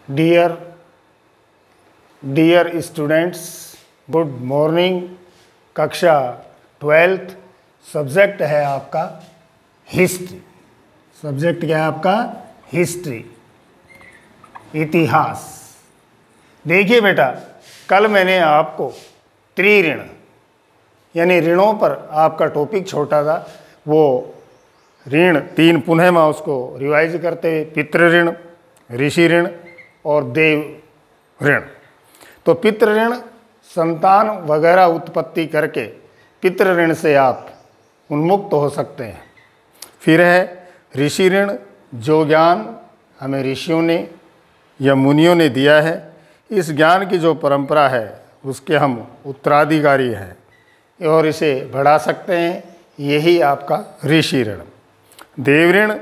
Dear dear students, good morning. कक्षा 12th, subject है आपका हिस्ट्री। सब्जेक्ट क्या है आपका? हिस्ट्री, इतिहास। देखिए बेटा, कल मैंने आपको त्रिऋण यानी ऋणों पर आपका टॉपिक छोटा था। वो ऋण तीन पुनः मैं उसको रिवाइज करते हुए पितृ ऋण, ऋषि ऋण और देव ऋण। तो पितृ ऋण संतान वगैरह उत्पत्ति करके पितृ ऋण से आप उन्मुक्त हो सकते हैं। फिर है ऋषि ऋण, जो ज्ञान हमें ऋषियों ने या मुनियों ने दिया है, इस ज्ञान की जो परंपरा है उसके हम उत्तराधिकारी हैं और इसे बढ़ा सकते हैं। यही आपका ऋषि ऋण। देव ऋण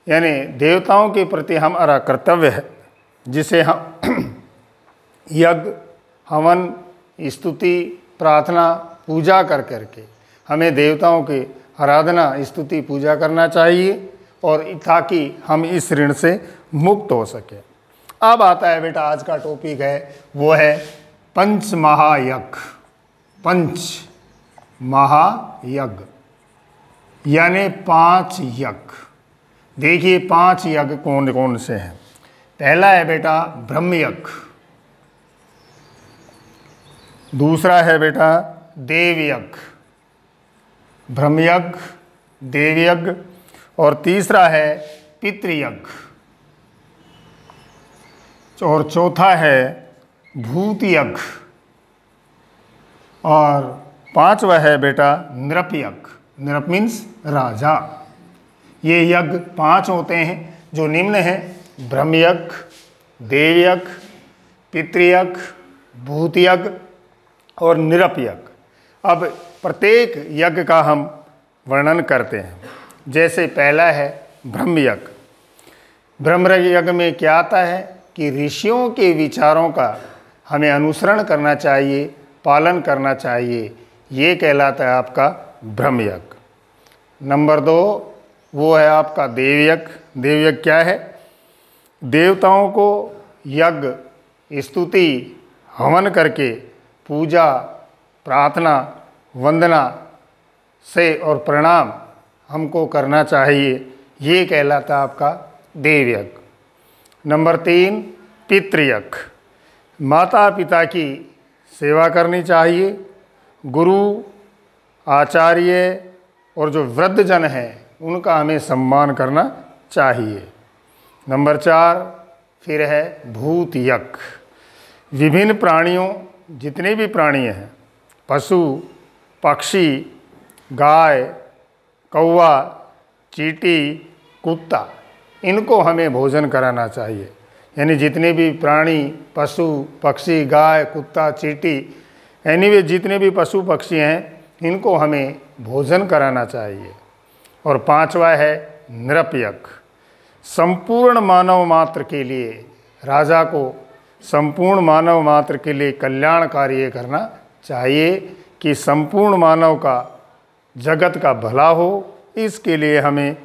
यानी देवताओं के प्रति हमारा कर्तव्य है, जिसे हम यज्ञ, हवन, स्तुति, प्रार्थना, पूजा कर करके हमें देवताओं की आराधना, स्तुति, पूजा करना चाहिए और ताकि हम इस ऋण से मुक्त हो सके। अब आता है बेटा, आज का टॉपिक है वो है पंच महायज्ञ। पंच महायज्ञ यानी 5 यज्ञ। देखिए 5 यज्ञ कौन कौन से हैं। पहला है बेटा ब्रह्म यज्ञ, दूसरा है बेटा देव यज्ञ, ब्रह्म यज्ञ, देव यज्ञ, और तीसरा है पितृयज्ञ, और चौथा है भूत यज्ञ, और पांचवा है बेटा नृप यज्ञ। नृप मीन्स राजा। ये यज्ञ 5 होते हैं जो निम्न हैं: ब्रह्म यज्ञ, देव यज्ञ, पितृयज्ञ, भूत यज्ञ और नृप यज्ञ। अब प्रत्येक यज्ञ का हम वर्णन करते हैं। जैसे पहला है ब्रह्म यज्ञ। ब्रह्म यज्ञ में क्या आता है कि ऋषियों के विचारों का हमें अनुसरण करना चाहिए, पालन करना चाहिए। ये कहलाता है आपका ब्रह्म यज्ञ। नंबर 2 वो है आपका देव यज्ञ। देव यज्ञ क्या है? देवताओं को यज्ञ, स्तुति, हवन करके पूजा, प्रार्थना, वंदना से और प्रणाम हमको करना चाहिए। ये कहलाता है आपका देव यज्ञ। नंबर 3 पितृयज्ञ। माता पिता की सेवा करनी चाहिए। गुरु, आचार्य और जो वृद्धजन हैं उनका हमें सम्मान करना चाहिए। नंबर 4 फिर है भूत यज्ञ। विभिन्न प्राणियों, जितने भी प्राणी हैं, पशु, पक्षी, गाय, कौवा, चींटी, कुत्ता, इनको हमें भोजन कराना चाहिए। यानी जितने भी प्राणी, पशु, पक्षी, गाय, कुत्ता, चींटी, एनीवे जितने भी पशु पक्षी हैं इनको हमें भोजन कराना चाहिए। और पांचवा है नृप यज्ञ। संपूर्ण मानव मात्र के लिए, राजा को संपूर्ण मानव मात्र के लिए कल्याण कार्य करना चाहिए कि संपूर्ण मानव का, जगत का भला हो। इसके लिए हमें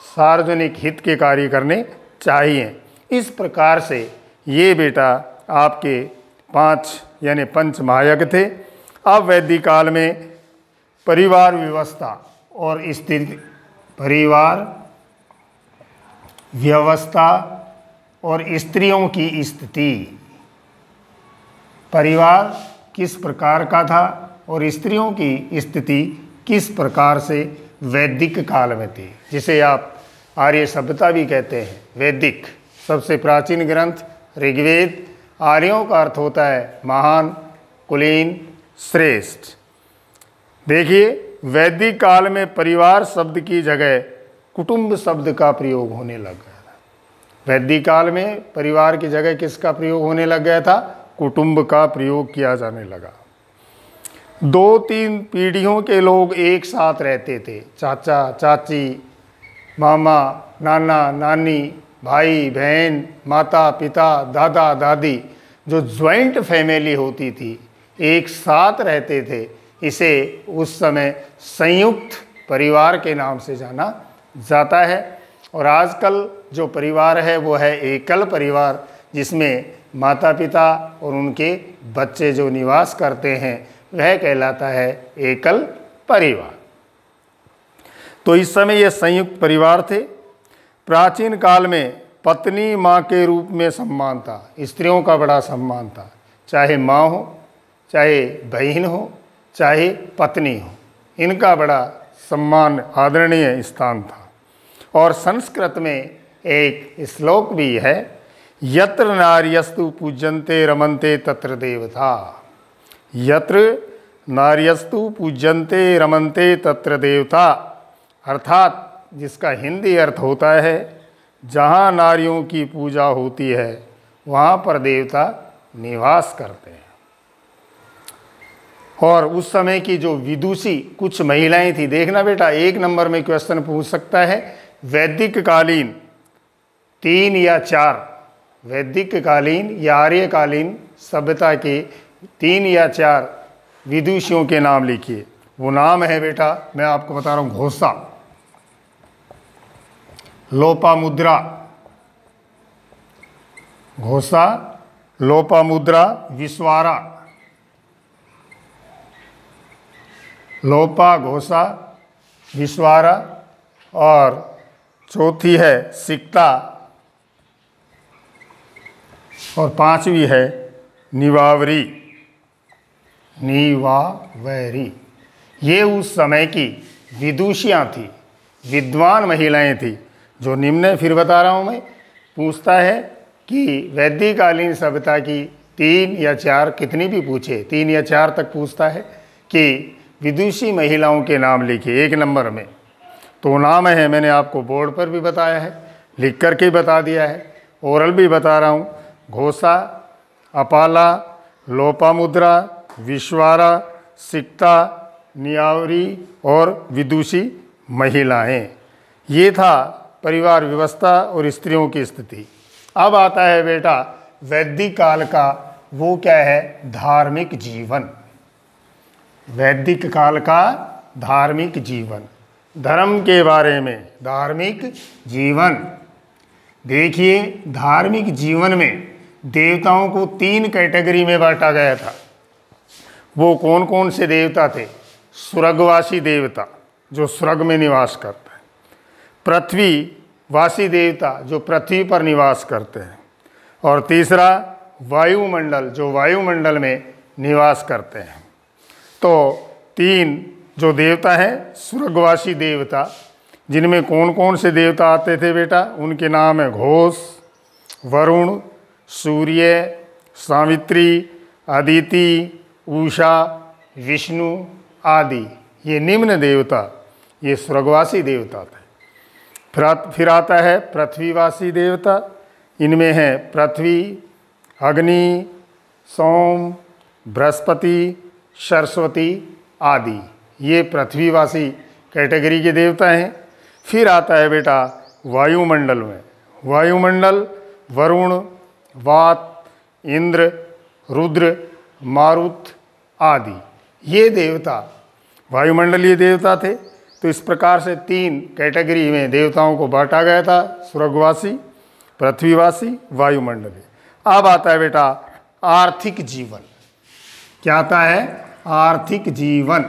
सार्वजनिक हित के कार्य करने चाहिए। इस प्रकार से ये बेटा आपके 5 यानी पंच महायज्ञ थे। अब वैदिक काल में परिवार व्यवस्था और स्थिति, परिवार व्यवस्था और स्त्रियों की स्थिति, परिवार किस प्रकार का था और स्त्रियों की स्थिति किस प्रकार से वैदिक काल में थी, जिसे आप आर्य सभ्यता भी कहते हैं। वैदिक सबसे प्राचीन ग्रंथ ऋग्वेद। आर्यों का अर्थ होता है महान, कुलीन, श्रेष्ठ। देखिए वैदिक काल में परिवार शब्द की जगह कुटुंब शब्द का प्रयोग होने लग गया था। वैदिक काल में परिवार की जगह किसका प्रयोग होने लग गया था? कुटुंब का प्रयोग किया जाने लगा। 2-3 पीढ़ियों के लोग एक साथ रहते थे। चाचा, चाची, मामा, नाना, नानी, भाई, बहन, माता, पिता, दादा, दादी, जो ज्वाइंट फैमिली होती थी, एक साथ रहते थे। इसे उस समय संयुक्त परिवार के नाम से जाना जाता है। और आजकल जो परिवार है वो है एकल परिवार, जिसमें माता पिता और उनके बच्चे जो निवास करते हैं वह कहलाता है एकल परिवार। तो इस समय ये संयुक्त परिवार थे। प्राचीन काल में पत्नी माँ के रूप में सम्मान था, स्त्रियों का बड़ा सम्मान था, चाहे माँ हो, चाहे बहन हो, चाहे पत्नी हो, इनका बड़ा सम्मान आदरणीय स्थान था। और संस्कृत में एक श्लोक भी है, यत्र नार्यस्तु पूज्यन्ते रमन्ते तत्र देवता। यत्र नार्यस्तु पूज्यन्ते रमन्ते तत्र देवता, अर्थात जिसका हिंदी अर्थ होता है जहाँ नारियों की पूजा होती है वहाँ पर देवता निवास करते हैं। और उस समय की जो विदुषी कुछ महिलाएं थी, देखना बेटा 1 नंबर में क्वेश्चन पूछ सकता है, वैदिक कालीन 3 या 4 वैदिक कालीन या आर्यकालीन सभ्यता के 3 या 4 विदुषियों के नाम लिखिए। वो नाम है बेटा, मैं आपको बता रहा हूँ, घोषा, लोपामुद्रा, घोषा, लोपामुद्रा, विश्वारा, लोपा, घोषा, विश्वारा, और चौथी है सिक्ता, और 5वीं है निवावरी, निवावरी। ये उस समय की विदुषियाँ थी, विद्वान महिलाएं थी। जो निम्न फिर बता रहा हूँ मैं, पूछता है कि वैदिककालीन सभ्यता की 3 या 4, कितनी भी पूछे 3 या 4 तक पूछता है कि विदुषी महिलाओं के नाम लिखिए 1 नंबर में। तो नाम है, मैंने आपको बोर्ड पर भी बताया है, लिख करके बता दिया है, ओरल भी बता रहा हूँ, घोषा, अपाला, लोपामुद्रा, विश्वारा, सिक्ता, नियावरी और विदुषी महिलाएं। ये था परिवार व्यवस्था और स्त्रियों की स्थिति। अब आता है बेटा वैदिक काल का, वो क्या है, धार्मिक जीवन। वैदिक काल का धार्मिक जीवन, धर्म के बारे में धार्मिक जीवन। देखिए धार्मिक जीवन में देवताओं को 3 कैटेगरी में बांटा गया था। वो कौन कौन से देवता थे? स्वर्गवासी देवता जो स्वर्ग में निवास करते हैं, पृथ्वीवासी देवता जो पृथ्वी पर निवास करते हैं, और तीसरा वायुमंडल जो वायुमंडल में निवास करते हैं। तो 3 जो देवता हैं स्वर्गवासी देवता, जिनमें कौन कौन से देवता आते थे बेटा? उनके नाम है घोष, वरुण, सूर्य, सावित्री, अदिति, उषा, विष्णु आदि। ये निम्न देवता, ये स्वर्गवासी देवता थे। फिर आता है पृथ्वीवासी देवता। इनमें है पृथ्वी, अग्नि, सोम, बृहस्पति, सरस्वती आदि। ये पृथ्वीवासी कैटेगरी के देवता हैं। फिर आता है बेटा वायुमंडल में, वायुमंडल वरुण, वात, इंद्र, रुद्र, मारुत आदि। ये देवता वायुमंडलीय देवता थे। तो इस प्रकार से 3 कैटेगरी में देवताओं को बांटा गया था, स्वर्गवासी, पृथ्वीवासी, वायुमंडलीय। अब आता है बेटा आर्थिक जीवन। क्या आता है? आर्थिक जीवन।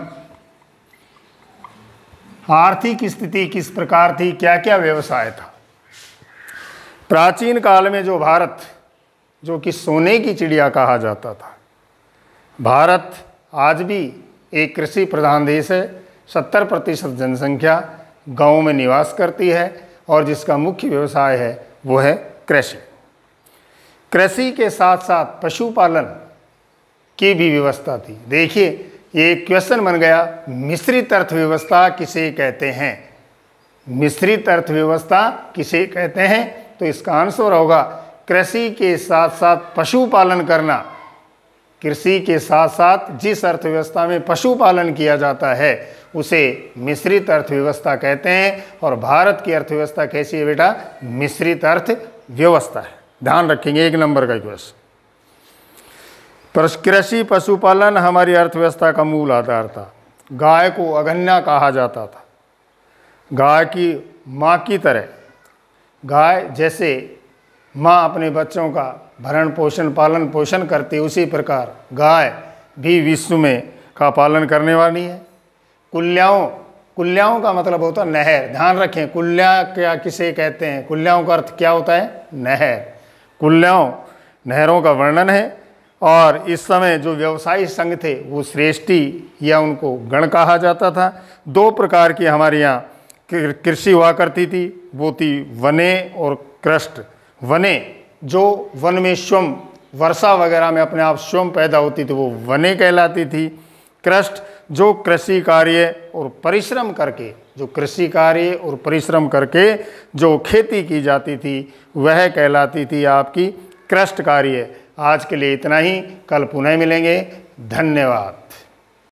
आर्थिक स्थिति किस प्रकार थी, क्या क्या व्यवसाय था? प्राचीन काल में जो भारत, जो कि सोने की चिड़िया कहा जाता था, भारत आज भी एक कृषि प्रधान देश है। 70% जनसंख्या गाँव में निवास करती है और जिसका मुख्य व्यवसाय है वो है कृषि। कृषि के साथ साथ पशुपालन की भी व्यवस्था थी। देखिए ये क्वेश्चन बन गया, मिश्रित अर्थव्यवस्था किसे कहते हैं? मिश्रित अर्थव्यवस्था किसे कहते हैं? तो इसका आंसर होगा कृषि के साथ साथ पशुपालन करना। कृषि के साथ साथ जिस अर्थव्यवस्था में पशुपालन किया जाता है उसे मिश्रित अर्थव्यवस्था कहते हैं। और भारत की अर्थव्यवस्था कैसी है बेटा? मिश्रित अर्थव्यवस्था है। ध्यान रखेंगे, 1 नंबर का क्वेश्चन। कृषि पशुपालन हमारी अर्थव्यवस्था का मूल आधार था। गाय को अगन्या कहा जाता था, गाय की माँ की तरह। गाय जैसे माँ अपने बच्चों का भरण पोषण पालन पोषण करती, उसी प्रकार गाय भी विश्व में का पालन करने वाली है। कुल्याओं, कुल्याओं का मतलब होता है नहर। ध्यान रखें, कुल्या क्या किसे कहते हैं, कुल्याओं का अर्थ क्या होता है, नहर। कुल्याओं नहरों का वर्णन है। और इस समय जो व्यवसायी संघ थे वो श्रेष्ठी या उनको गण कहा जाता था। दो प्रकार की हमारे यहाँ कृषि हुआ करती थी, वो थी वने और कृष्ट। वने जो वन में स्वयं वर्षा वगैरह में अपने आप स्वयं पैदा होती थी वो वने कहलाती थी। कृष्ट जो कृषि कार्य और परिश्रम करके, जो कृषि कार्य और परिश्रम करके जो खेती की जाती थी वह कहलाती थी आपकी कृष्ट कार्य। आज के लिए इतना ही, कल पुनः मिलेंगे। धन्यवाद।